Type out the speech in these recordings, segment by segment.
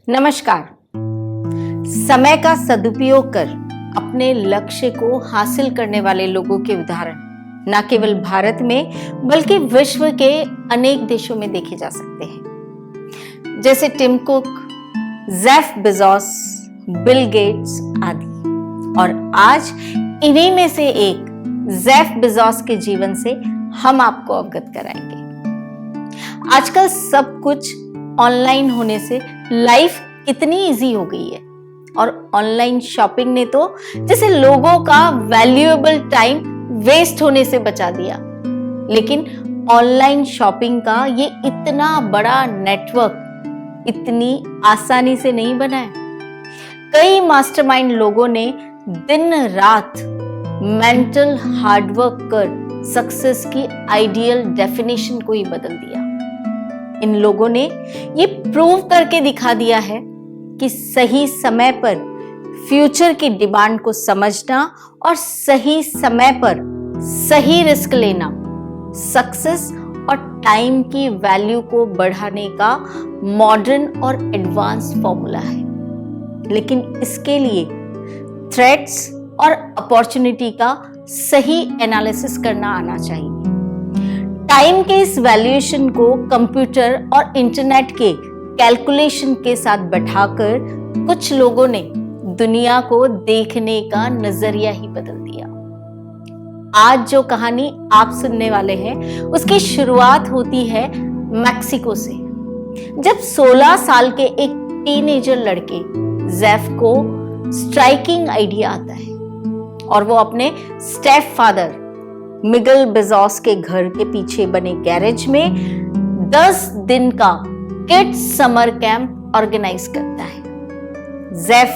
नमस्कार। समय का सदुपयोग कर अपने लक्ष्य को हासिल करने वाले लोगों के उदाहरण न केवल भारत में बल्कि विश्व के अनेक देशों में देखे जा सकते हैं, जैसे Tim Cook, Jeff Bezos, Bill Gates आदि। और आज इन्हीं में से एक जेफ बेजोस के जीवन से हम आपको अवगत कराएंगे। आजकल सब कुछ ऑनलाइन होने से लाइफ कितनी इजी हो गई है और ऑनलाइन शॉपिंग ने तो जैसे लोगों का वैल्यूएबल टाइम वेस्ट होने से बचा दिया। लेकिन ऑनलाइन शॉपिंग का ये इतना बड़ा नेटवर्क इतनी आसानी से नहीं बना है। कई मास्टरमाइंड लोगों ने दिन रात मेंटल हार्डवर्क कर सक्सेस की आइडियल डेफिनेशन को ही बदल दिया। इन लोगों ने ये प्रूव करके दिखा दिया है कि सही समय पर फ्यूचर की डिमांड को समझना और सही समय पर सही रिस्क लेना सक्सेस और टाइम की वैल्यू को बढ़ाने का मॉडर्न और एडवांस फॉर्मूला है। लेकिन इसके लिए थ्रेट्स और अपॉर्चुनिटी का सही एनालिसिस करना आना चाहिए। टाइम के इस वैल्यूएशन को कंप्यूटर और इंटरनेट के कैलकुलेशन के साथ बैठाकर कुछ लोगों ने दुनिया को देखने का नजरिया ही बदल दिया। आज जो कहानी आप सुनने वाले हैं उसकी शुरुआत होती है मैक्सिको से, जब 16 साल के एक टीनेजर लड़के जेफ को स्ट्राइकिंग आइडिया आता है और वो अपने स्टेप फादर मिगेल बेजोस के घर के पीछे बने गैरेज में 10 दिन का किड्स समर कैंप ऑर्गेनाइज करता है। जेफ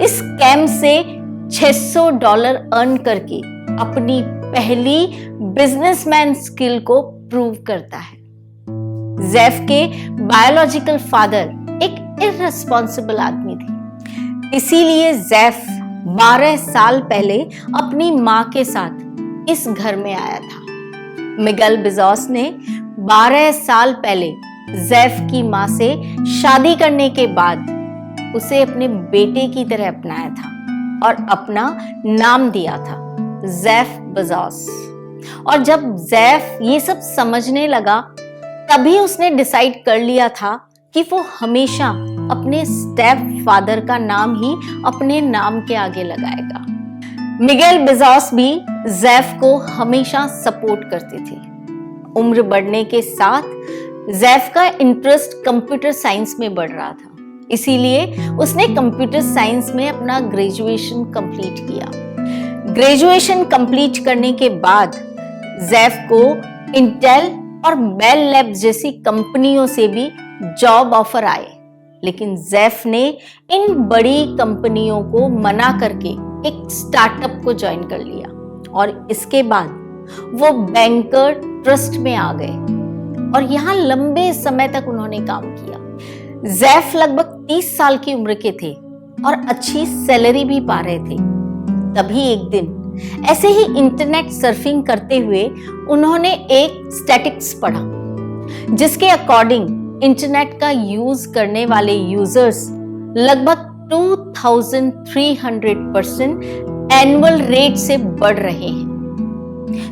इस कैंप से $600 अर्न करके अपनी पहली बिजनेसमैन स्किल को प्रूव करता है। जेफ के बायोलॉजिकल फादर एक इररिस्पॉन्सिबल आदमी थे, इसीलिए जेफ 12 साल पहले अपनी मां के साथ इस घर में आया था। मिगेल बेजोस ने 12 साल पहले जेफ की मां से शादी करने के बाद उसे अपने बेटे की तरह अपनाया था और अपना नाम दिया था जेफ बेजोस। और जब जेफ ये सब समझने लगा तभी उसने डिसाइड कर लिया था कि वो हमेशा अपने स्टेप फादर का नाम ही अपने नाम के आगे लगाएगा। मिगेल बेजोस भी जेफ को हमेशा सपोर्ट करते थे। उम्र बढ़ने के साथ जेफ का इंटरेस्ट कंप्यूटर साइंस में बढ़ रहा था, इसीलिए उसने कंप्यूटर साइंस में अपना ग्रेजुएशन कंप्लीट किया। ग्रेजुएशन कंप्लीट करने के बाद जेफ को इंटेल और बेल लैब्स जैसी कंपनियों से भी जॉब ऑफर आए, लेकिन जेफ ने इन बड़ी कंपनियों को मना करके एक स्टार्टअप को ज्वाइन कर लिया और इसके बाद वो बैंकर ट्रस्ट में आ गए और यहाँ लंबे समय तक उन्होंने काम किया। जेफ लगभग 30 साल की उम्र के थे और अच्छी सैलरी भी पा रहे थे। तभी एक दिन ऐसे ही इंटरनेट सर्फिंग करते हुए उन्होंने एक स्टैटिस्टिक्स पढ़ा, जिसके अकॉर्डिंग इंटरनेट का यूज करने वाले यूजर्स लगभग 2300% एनुअल रेट से बढ़ रहे हैं।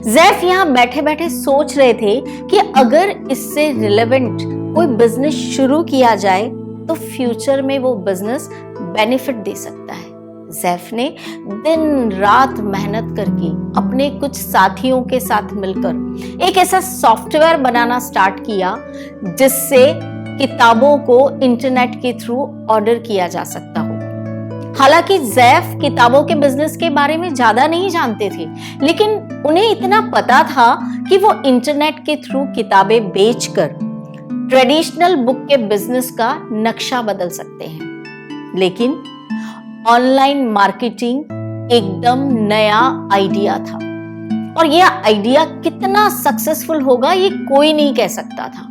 जेफ यहां बैठे बैठे सोच रहे थे कि अगर इससे रिलेवेंट कोई बिजनेस शुरू किया जाए तो फ्यूचर में वो बिजनेस बेनिफिट दे सकता है। जेफ ने दिन रात मेहनत करके अपने कुछ साथियों के साथ मिलकर एक ऐसा सॉफ्टवेयर बनाना स्टार्ट किया जिससे किताबों को इंटरनेट के थ्रू ऑर्डर किया जा सकता हो। हालांकि जेफ किताबों के बिजनेस के बारे में ज्यादा नहीं जानते थे, लेकिन उन्हें इतना पता था कि वो इंटरनेट के थ्रू किताबें बेचकर ट्रेडिशनल बुक के बिजनेस का नक्शा बदल सकते हैं। लेकिन ऑनलाइन मार्केटिंग एकदम नया आइडिया था और यह आइडिया कितना सक्सेसफुल होगा ये कोई नहीं कह सकता था।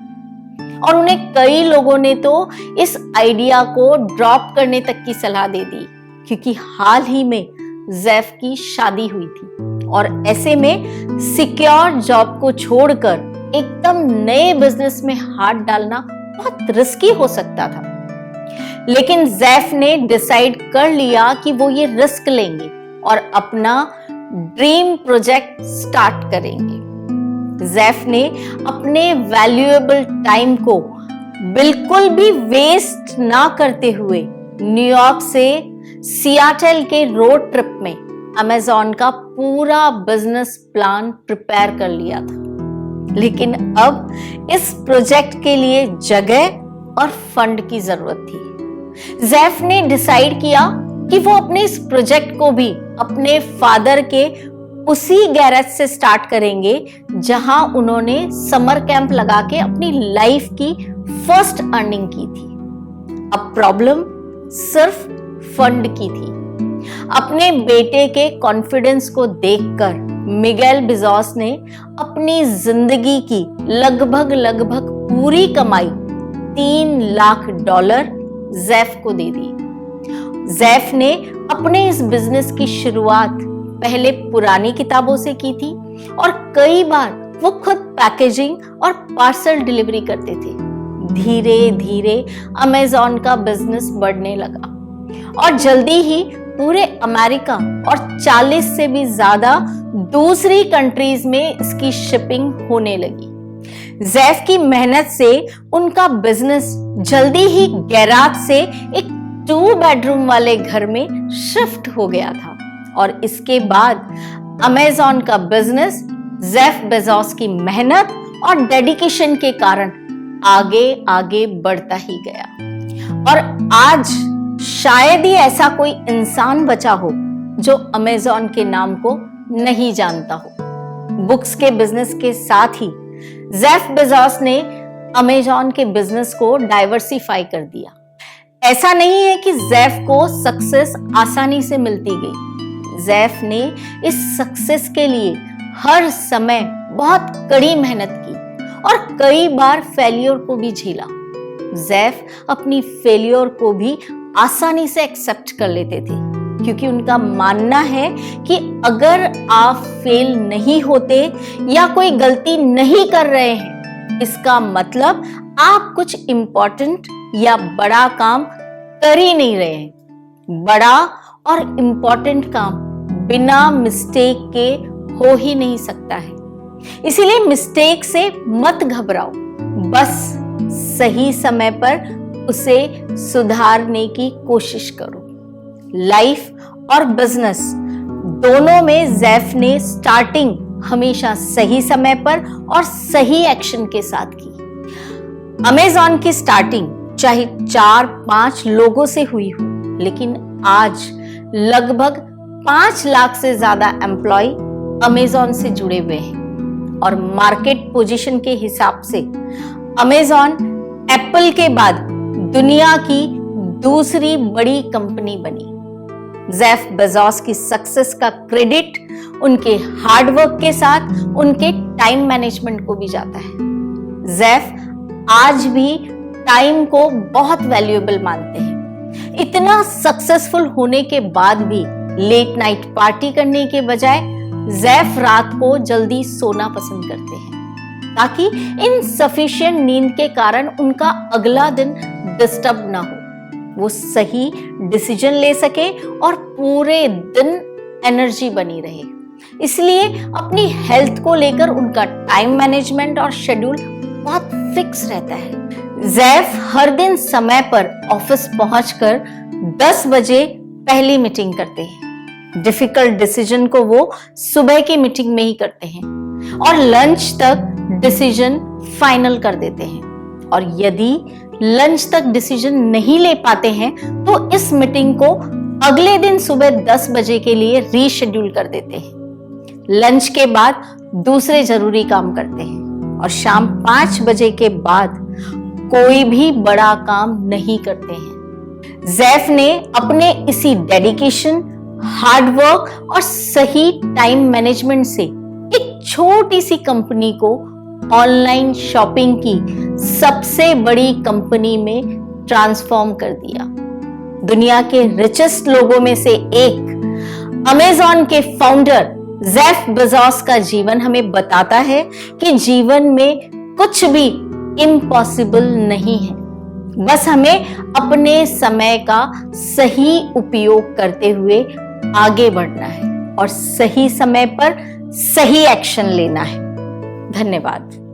और उन्हें कई लोगों ने तो इस आइडिया को ड्रॉप करने तक की सलाह दे दी, क्योंकि हाल ही में जेफ की शादी हुई थी और ऐसे में सिक्योर जॉब को छोड़कर एकदम नए बिजनेस में हाथ डालना बहुत रिस्की हो सकता था। लेकिन जैफ ने डिसाइड कर लिया कि वो ये रिस्क लेंगे और अपना ड्रीम प्रोजेक्ट स्टार्ट करेंगे। जैफ ने अपने वैल्यूएबल टाइम को बिल्कुल भी वेस्ट ना करते हुए न्यूयॉर्क से सियाटल के रोड ट्रिप में अमेज़न का पूरा बिजनेस प्लान प्रिपेयर कर लिया था। लेकिन अब इस प्रोजेक्ट के लिए जगह और फंड की जरूरत थी। जैफ ने डिसाइड किया कि वो अपने इस प्रोजेक्ट को भी अपने फादर के उसी गैरेज से स्टार्ट करेंगे जहां उन्होंने समर कैंप लगा के अपनी लाइफ की फर्स्ट अर्निंग की थी। अब प्रॉब्लम सिर्फ फंड की थी। अपने बेटे के कॉन्फिडेंस को देखकर मिगेल बेजोस ने अपनी जिंदगी की लगभग पूरी कमाई $3 लाख जैफ को दे दी। जैफ ने अपने इस बिजनेस की शुरुआत पहले पुरानी किताबों से की थी और कई बार वो खुद पैकेजिंग और पार्सल डिलीवरी करते थे। धीरे धीरे अमेज़न का बिजनेस बढ़ने लगा और जल्दी ही पूरे अमेरिका और 40 से भी ज्यादा दूसरी कंट्रीज में इसकी शिपिंग होने लगी। जैफ की मेहनत से उनका बिजनेस जल्दी ही गैराज से एक 2 बेडरूम वाले घर में शिफ्ट हो गया था और इसके बाद अमेज़न का बिजनेस जेफ बेजोस की मेहनत और डेडिकेशन के कारण आगे आगे बढ़ता ही गया। और आज शायद ही ऐसा कोई इंसान बचा हो जो अमेज़न के नाम को नहीं जानता हो। बुक्स के बिजनेस के साथ ही जेफ बेजोस ने अमेज़न के बिजनेस को डाइवर्सिफाई कर दिया। ऐसा नहीं है कि जेफ को सक्सेस आसानी से मिलती गई। जेफ ने इस सक्सेस के लिए हर समय बहुत कड़ी मेहनत की और कई बार फेलियर को भी झेला। जेफ अपनी फेलियर को भी आसानी से एक्सेप्ट कर लेते थे क्योंकि उनका मानना है कि अगर आप फेल नहीं होते या कोई गलती नहीं कर रहे हैं, इसका मतलब आप कुछ इंपॉर्टेंट या बड़ा काम कर ही नहीं रहे हैं। बड़ा और इंपॉर्टेंट काम बिना मिस्टेक के हो ही नहीं सकता है। इसीलिए मिस्टेक से मत घबराओ, बस सही समय पर उसे सुधारने की कोशिश करो। लाइफ और बिजनेस दोनों में जेफ ने स्टार्टिंग हमेशा सही समय पर और सही एक्शन के साथ की। अमेज़न की स्टार्टिंग चाहे 4-5 लोगों से हुई हो, लेकिन आज लगभग 5 लाख से ज्यादा एम्प्लॉय अमेज़न से जुड़े हुए हैं और मार्केट पोजीशन के हिसाब से अमेज़न एप्पल के बाद दुनिया की दूसरी बड़ी कंपनी बनी। जेफ बेजोस की सक्सेस का क्रेडिट उनके हार्डवर्क के साथ उनके टाइम मैनेजमेंट को भी जाता है। जेफ आज भी टाइम को बहुत वैल्यूएबल मानते हैं। इतना सक्सेसफुल होने के बाद भी लेट नाइट पार्टी करने के बजाय जेफ रात को जल्दी सोना पसंद करते हैं ताकि इनसफिशिएंट नींद के कारण उनका अगला दिन डिस्टर्ब ना हो, वो सही डिसीजन ले सके और पूरे दिन एनर्जी बनी रहे। इसलिए अपनी हेल्थ को लेकर उनका टाइम मैनेजमेंट और शेड्यूल बहुत फिक्स रहता है। जेफ हर दिन समय पर ऑफिस पहुंचकर 10 बजे पहली मीटिंग करते हैं। डिफिकल्ट डिसीजन को वो सुबह की मीटिंग में ही करते हैं और लंच तक डिसीजन फाइनल कर देते हैं। और यदि लंच तक डिसीजन नहीं ले पाते हैं तो इस मीटिंग को अगले दिन सुबह 10 बजे के लिए रीशेड्यूल कर देते हैं। लंच के बाद दूसरे जरूरी काम करते हैं और शाम 5 बजे के बाद कोई भी बड़ा काम नहीं करते हैं। जेफ ने अपने इसी डेडिकेशन, हार्डवर्क और सही टाइम मैनेजमेंट से एक छोटी सी कंपनी को ऑनलाइन शॉपिंग की सबसे बड़ी कंपनी में ट्रांसफॉर्म कर दिया। दुनिया के रिचेस्ट लोगों में से एक अमेज़न के फाउंडर जेफ बेजोस का जीवन हमें बताता है कि जीवन में कुछ भी इम्पॉसिबल नहीं है। बस हमें अपने समय का सही उपयोग करते हुए आगे बढ़ना है और सही समय पर सही एक्शन लेना है। धन्यवाद।